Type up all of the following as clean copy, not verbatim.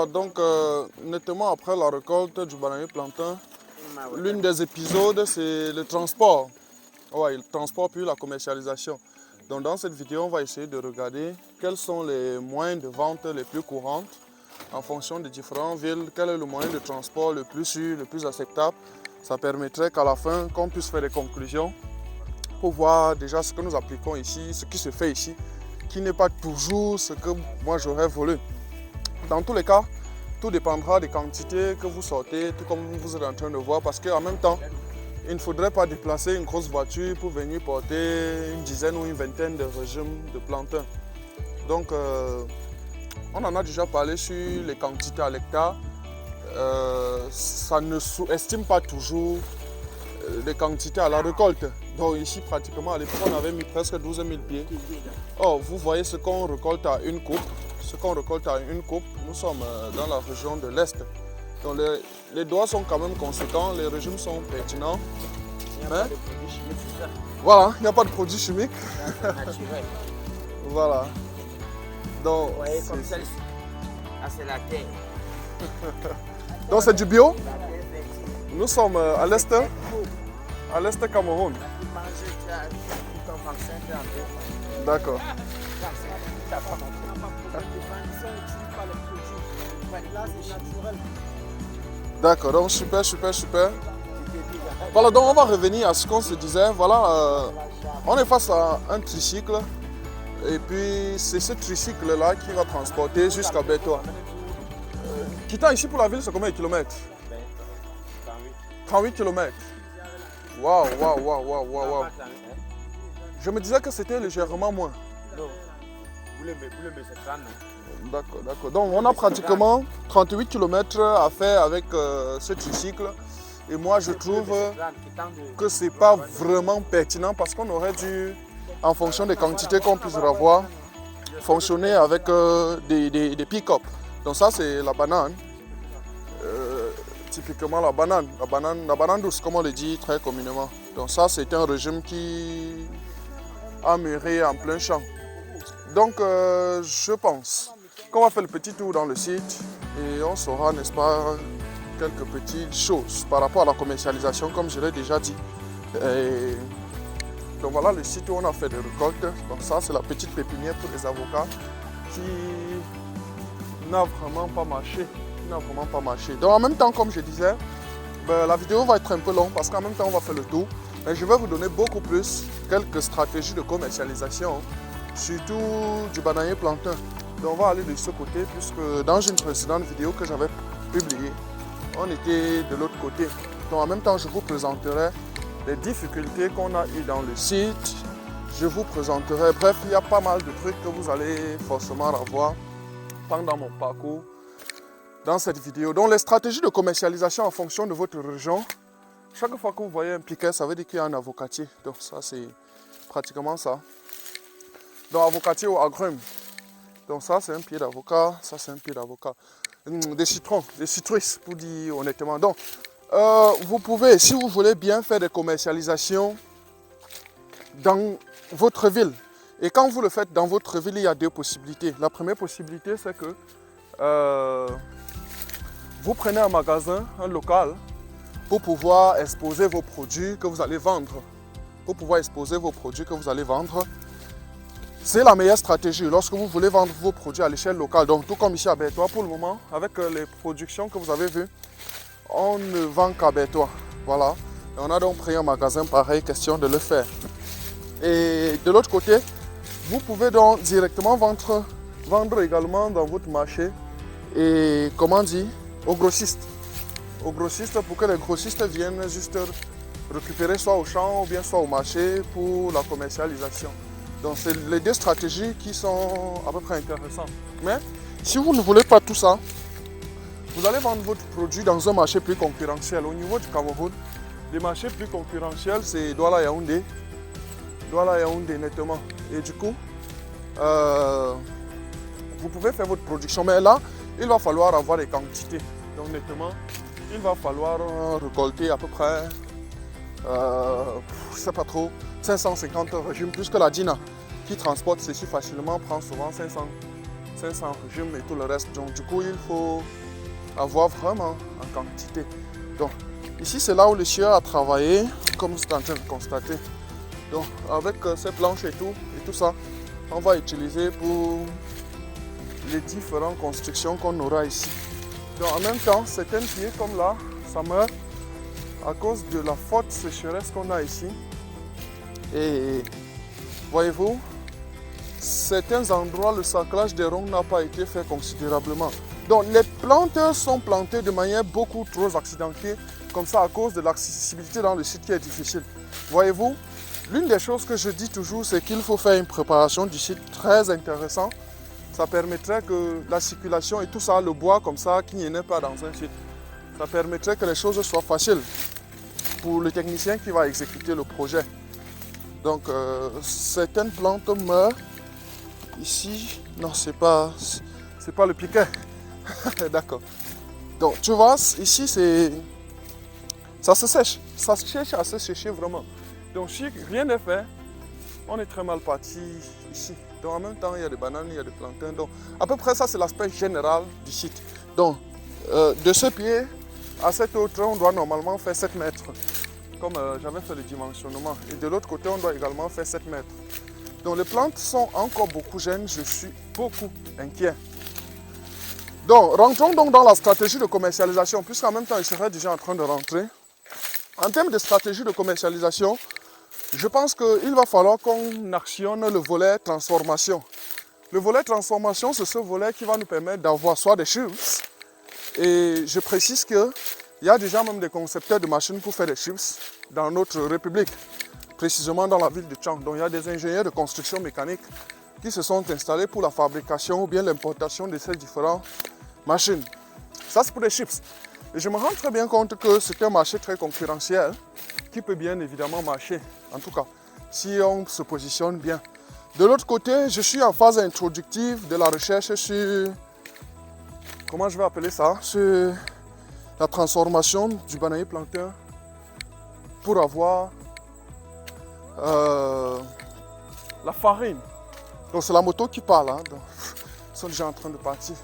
Voilà, donc nettement après la récolte du bananier plantain, l'une des épisodes c'est le transport. Ouais, le transport puis la commercialisation. Donc dans cette vidéo, on va essayer de regarder quels sont les moyens de vente les plus courants en fonction des différentes villes, quel est le moyen de transport le plus sûr, le plus acceptable. Ça permettrait qu'à la fin, qu'on puisse faire des conclusions pour voir déjà ce que nous appliquons ici, ce qui se fait ici, qui n'est pas toujours ce que moi j'aurais voulu. Dans tous les cas, tout dépendra des quantités que vous sortez, tout comme vous êtes en train de voir, parce qu'en même temps, il ne faudrait pas déplacer une grosse voiture pour venir porter une dizaine ou une vingtaine de régimes de plantain. Donc, on en a déjà parlé sur les quantités à l'hectare. Ça ne sous-estime pas toujours les quantités à la récolte. Donc ici, pratiquement, à l'époque, on avait mis presque 12 000 pieds. Or, vous voyez ce qu'on récolte à une coupe. Ce qu'on récolte à une coupe, nous sommes dans la région de l'Est. Donc les doigts sont quand même conséquents, les régimes sont pertinents. Il n'y a pas de produits chimiques, c'est ça. Voilà, il n'y a pas de produits chimiques. C'est naturel. Voilà. Donc, Vous voyez comme celle-ci. Ah, c'est la terre. donc c'est du bio. La terre fertile. Nous sommes à l'Est Cameroun. Tu manges, tu as ton vaccin, tu as un peu. D'accord. Tu n'as pas compris. Là, c'est naturel. D'accord, donc super. Voilà, donc on va revenir à ce qu'on se disait. Voilà, on est face à un tricycle. Et puis c'est ce tricycle-là qui va transporter jusqu'à Bertois. Quittant ici pour la ville, c'est combien de kilomètres? 38 kilomètres. Waouh. Je me disais que c'était légèrement moins. Non. Vous le mettez, c'est 30. D'accord. Donc on a pratiquement 38 km à faire avec ce tricycle. Et moi je trouve que ce n'est pas vraiment pertinent parce qu'on aurait dû, en fonction des quantités qu'on puisse avoir, fonctionner avec des pick-up. Donc ça c'est la banane. Typiquement la banane douce comme on le dit très communément. Donc ça c'est un régime qui a mûri en plein champ. Donc je pense qu'on va faire le petit tour dans le site et on saura, n'est-ce pas, quelques petites choses par rapport à la commercialisation, comme je l'ai déjà dit. Et donc voilà le site où on a fait des récoltes. Donc ça, c'est la petite pépinière pour les avocats qui n'a vraiment pas marché. Donc en même temps, comme je disais, la vidéo va être un peu longue parce qu'en même temps, on va faire le tour. Mais je vais vous donner beaucoup plus quelques stratégies de commercialisation, surtout du bananier plantain. Donc on va aller de ce côté puisque dans une précédente vidéo que j'avais publiée, on était de l'autre côté. Donc en même temps, je vous présenterai les difficultés qu'on a eues dans le site. Je vous présenterai, bref, il y a pas mal de trucs que vous allez forcément avoir pendant mon parcours dans cette vidéo. Donc les stratégies de commercialisation en fonction de votre région. Chaque fois que vous voyez un piquet, ça veut dire qu'il y a un avocatier. Donc ça, c'est pratiquement ça. Donc avocatier ou agrumes. Donc ça c'est un pied d'avocat, ça c'est un pied d'avocat. Des citrons, des citruses pour dire honnêtement. Donc vous pouvez, si vous voulez bien faire des commercialisations dans votre ville. Et quand vous le faites dans votre ville, il y a deux possibilités. La première possibilité c'est que vous prenez un magasin, un local, pour pouvoir exposer vos produits que vous allez vendre. C'est la meilleure stratégie lorsque vous voulez vendre vos produits à l'échelle locale. Donc tout comme ici à Bertois, pour le moment, avec les productions que vous avez vues, on ne vend qu'à Bertois. Voilà. Et on a donc pris un magasin pareil, question de le faire. Et de l'autre côté, vous pouvez donc directement vendre également dans votre marché et aux grossistes. Aux grossistes pour que les grossistes viennent juste récupérer soit au champ ou bien soit au marché pour la commercialisation. Donc c'est les deux stratégies qui sont à peu près intéressantes. Mais si vous ne voulez pas tout ça, vous allez vendre votre produit dans un marché plus concurrentiel. Au niveau du Cameroun, les marchés plus concurrentiels, c'est Douala-Yaoundé. Douala-Yaoundé nettement. Et du coup, vous pouvez faire votre production. Mais là, il va falloir avoir des quantités. Donc nettement, il va falloir récolter à peu près, je ne sais pas trop, 550 régimes, puisque la DINA qui transporte ceci facilement prend souvent 500 régimes et tout le reste. Donc du coup, il faut avoir vraiment en quantité. Donc ici, c'est là où le sieur a travaillé, comme vous êtes en train de constater. Donc avec ces planches et tout ça, on va utiliser pour les différentes constructions qu'on aura ici. Donc en même temps, certains pieds comme là, ça meurt à cause de la forte sécheresse qu'on a ici. Et voyez-vous, certains endroits, le sarclage des ronds n'a pas été fait considérablement. Donc les plantes sont plantées de manière beaucoup trop accidentée, comme ça à cause de l'accessibilité dans le site qui est difficile. Voyez-vous, l'une des choses que je dis toujours, c'est qu'il faut faire une préparation du site très intéressante. Ça permettrait que la circulation et tout ça, le bois comme ça, qu'il n'y en ait pas dans un site, ça permettrait que les choses soient faciles pour le technicien qui va exécuter le projet. Donc certaines plantes meurent. Ici, non, c'est pas le piquet. D'accord. Donc tu vois, ici ça se sèche. Ça se cherche à se sécher vraiment. Donc si rien n'est fait, on est très mal parti ici. Donc en même temps, il y a des bananes, il y a des plantains. Donc à peu près ça, c'est l'aspect général du site. Donc de ce pied à cet autre, on doit normalement faire 7 mètres. Comme j'avais fait le dimensionnement. Et de l'autre côté, on doit également faire 7 mètres. Donc les plantes sont encore beaucoup jeunes, je suis beaucoup inquiet. Donc rentrons donc dans la stratégie de commercialisation, puisqu'en même temps, il serait déjà en train de rentrer. En termes de stratégie de commercialisation, je pense qu'il va falloir qu'on actionne le volet transformation. Le volet transformation, c'est ce volet qui va nous permettre d'avoir soit des chips, et je précise qu'il y a déjà même des concepteurs de machines pour faire des chips dans notre République, précisément dans la ville de Tchang. Donc il y a des ingénieurs de construction mécanique qui se sont installés pour la fabrication ou bien l'importation de ces différentes machines. Ça, c'est pour les chips. Et je me rends très bien compte que c'est un marché très concurrentiel qui peut bien évidemment marcher, en tout cas, si on se positionne bien. De l'autre côté, je suis en phase introductive de la recherche sur, comment je vais appeler ça, sur la transformation du bananier plantain pour avoir la farine. Donc c'est la moto qui parle, hein. Donc, ils sont déjà en train de partir.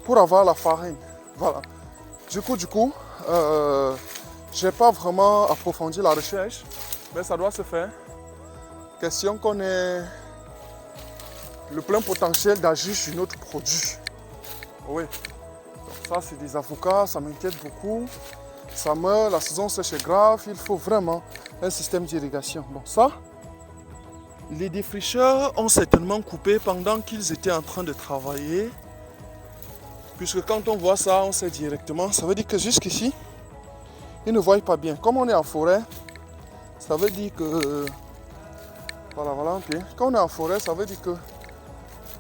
Pour avoir la farine, voilà. Du coup, je n'ai pas vraiment approfondi la recherche, mais ça doit se faire. Question qu'on ait le plein potentiel d'agir sur notre produit. Oui. Donc ça, c'est des avocats, ça m'inquiète beaucoup. Ça meurt, la saison sèche est grave, il faut vraiment un système d'irrigation. Bon, ça, les défricheurs ont certainement coupé pendant qu'ils étaient en train de travailler. Puisque quand on voit ça, on sait directement. Ça veut dire que jusqu'ici, ils ne voient pas bien. Comme on est en forêt, ça veut dire que... Voilà un pied. Quand on est en forêt, ça veut dire que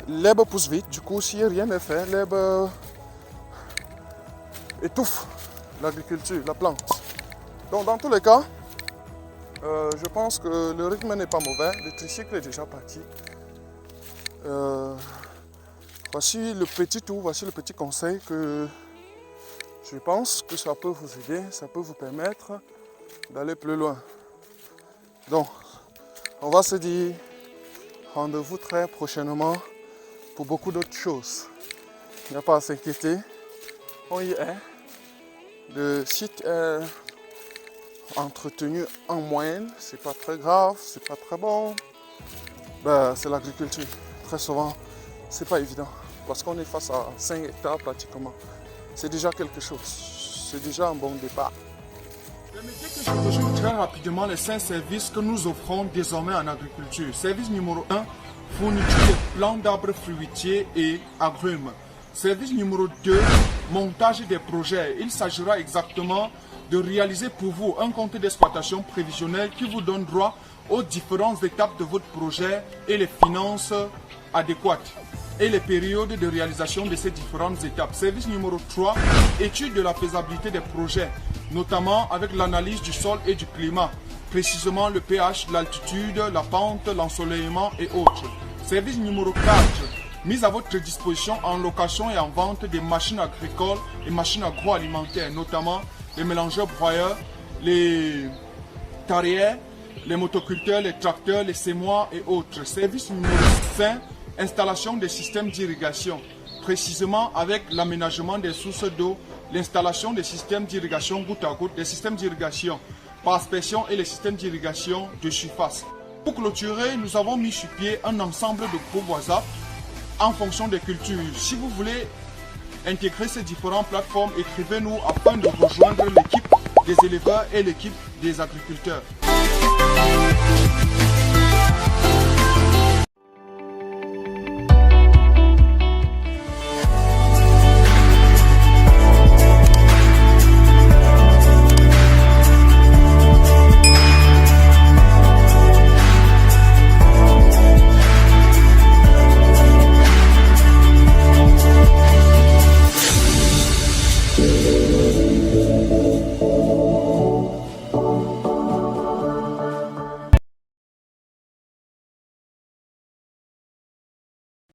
l'herbe pousse vite. Du coup, si rien n'est fait, l'herbe étouffe l'agriculture, la plante. Donc dans tous les cas, je pense que le rythme n'est pas mauvais. Le tricycle est déjà parti. Voici le petit tour, voici le petit conseil que je pense que ça peut vous aider, ça peut vous permettre d'aller plus loin. Donc, on va se dire rendez-vous très prochainement pour beaucoup d'autres choses. Il n'y a pas à s'inquiéter, on y est. Le site est entretenu en moyenne, c'est pas très grave, c'est pas très bon. Ben, c'est l'agriculture. Très souvent, c'est pas évident parce qu'on est face à 5 hectares pratiquement. C'est déjà quelque chose, c'est déjà un bon départ. Permettez que je résume très rapidement les 5 services que nous offrons désormais en agriculture. Service numéro 1, fourniture de plants d'arbres fruitiers et agrumes. Service numéro 2, montage des projets. Il s'agira exactement de réaliser pour vous un compte d'exploitation prévisionnel qui vous donne droit aux différentes étapes de votre projet et les finances adéquates et les périodes de réalisation de ces différentes étapes. Service numéro 3, étude de la faisabilité des projets, notamment avec l'analyse du sol et du climat, précisément le pH, l'altitude, la pente, l'ensoleillement et autres. Service numéro 4, mise à votre disposition en location et en vente des machines agricoles et machines agroalimentaires, notamment les mélangeurs broyeurs, les tarières, les motoculteurs, les tracteurs, les semoirs et autres. Service numéro 5, installation des systèmes d'irrigation, précisément avec l'aménagement des sources d'eau, l'installation des systèmes d'irrigation goutte à goutte, des systèmes d'irrigation par aspersion et les systèmes d'irrigation de surface. Pour clôturer, nous avons mis sur pied un ensemble de groupes WhatsApp en fonction des cultures. Si vous voulez intégrer ces différentes plateformes, écrivez-nous afin de rejoindre l'équipe des éleveurs et l'équipe des agriculteurs.